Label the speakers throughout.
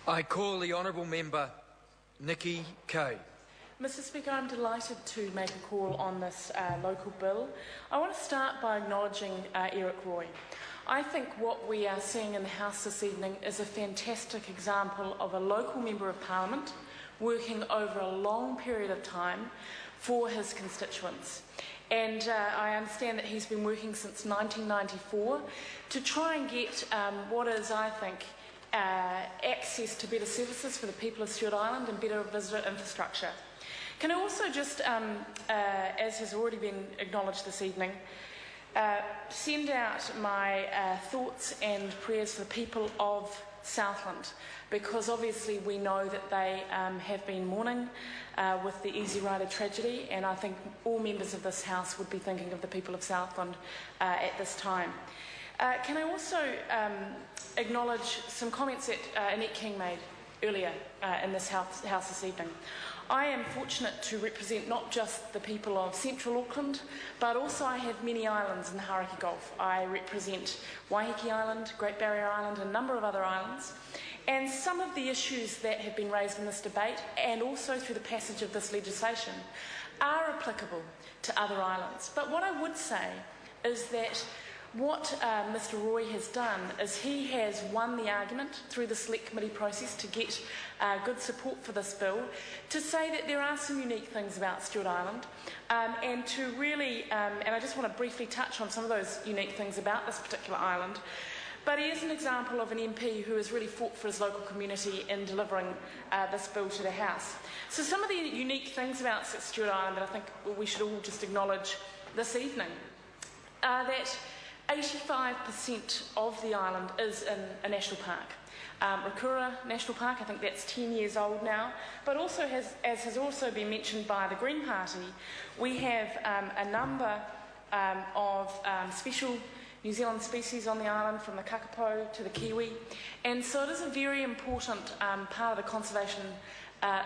Speaker 1: I call the honourable member Nikki Kay.
Speaker 2: Mr Speaker, I'm delighted to make a call on this local bill. I want to start by acknowledging Eric Roy. I think what we are seeing in the House this evening is a fantastic example of a local Member of Parliament working over a long period of time for his constituents. And I understand that he's been working since 1994 to try and get what is, I think, access to better services for the people of Stewart Island and better visitor infrastructure. Can I also just, as has already been acknowledged this evening, send out my thoughts and prayers for the people of Southland, because obviously we know that they have been mourning with the Easy Rider tragedy, and I think all members of this House would be thinking of the people of Southland at this time. Can I also acknowledge some comments that Annette King made earlier in this House this evening? I am fortunate to represent not just the people of Central Auckland, but also I have many islands in the Hauraki Gulf. I represent Waiheke Island, Great Barrier Island, and a number of other islands. And some of the issues that have been raised in this debate, and also through the passage of this legislation, are applicable to other islands. But what I would say is that what Mr Roy has done is he has won the argument through the Select Committee process to get good support for this bill, to say that there are some unique things about Stewart Island, and to really, and I just want to briefly touch on some of those unique things about this particular island, but he is an example of an MP who has really fought for his local community in delivering this bill to the House. So some of the unique things about Stewart Island that I think we should all just acknowledge this evening are that 85% of the island is in a national park. Rakiura National Park, I think that's 10 years old now, but also as has also been mentioned by the Green Party, we have a number of special New Zealand species on the island, from the kakapo to the kiwi, and so it is a very important part of the conservation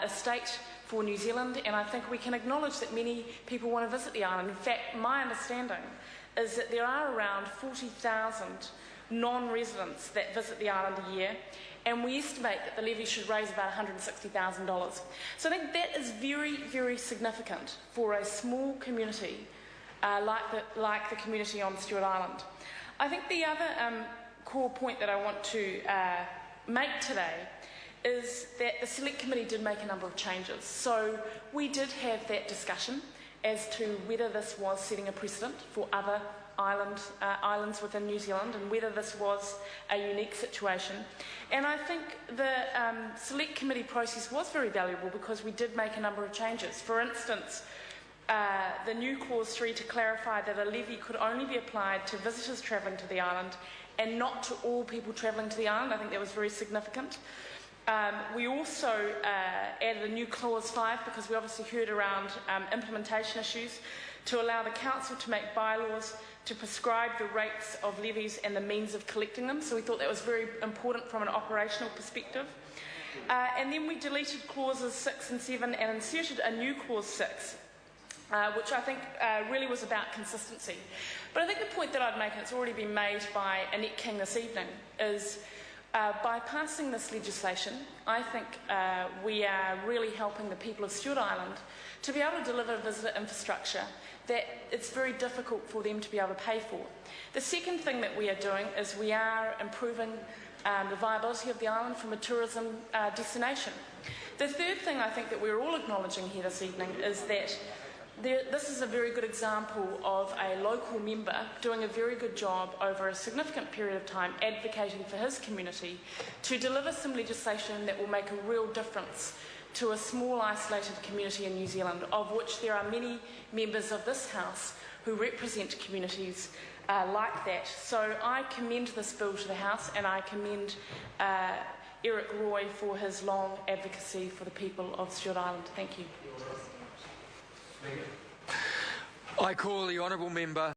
Speaker 2: estate for New Zealand, and I think we can acknowledge that many people want to visit the island. In fact, my understanding is that there are around 40,000 non-residents that visit the island a year, and we estimate that the levy should raise about $160,000. So I think that is very, very significant for a small community like the community on Stewart Island. I think the other core point that I want to make today is that the Select Committee did make a number of changes. So we did have that discussion as to whether this was setting a precedent for other islands within New Zealand, and whether this was a unique situation. And I think the Select Committee process was very valuable because we did make a number of changes. For instance, the new Clause 3 to clarify that a levy could only be applied to visitors travelling to the island and not to all people travelling to the island. I think that was very significant. We also added a new Clause 5 because we obviously heard around implementation issues, to allow the Council to make bylaws to prescribe the rates of levies and the means of collecting them. So we thought that was very important from an operational perspective. And then we deleted Clauses 6 and 7 and inserted a new Clause 6, which I think really was about consistency. But I think the point that I'd make, and it's already been made by Annette King this evening, is by passing this legislation, I think we are really helping the people of Stewart Island to be able to deliver visitor infrastructure that it's very difficult for them to be able to pay for. The second thing that we are doing is we are improving the viability of the island from a tourism destination. The third thing I think that we're all acknowledging here this evening is that this is a very good example of a local member doing a very good job over a significant period of time advocating for his community to deliver some legislation that will make a real difference to a small isolated community in New Zealand, of which there are many members of this House who represent communities like that. So I commend this bill to the House, and I commend Eric Roy for his long advocacy for the people of Stewart Island. Thank you.
Speaker 1: I call the honourable member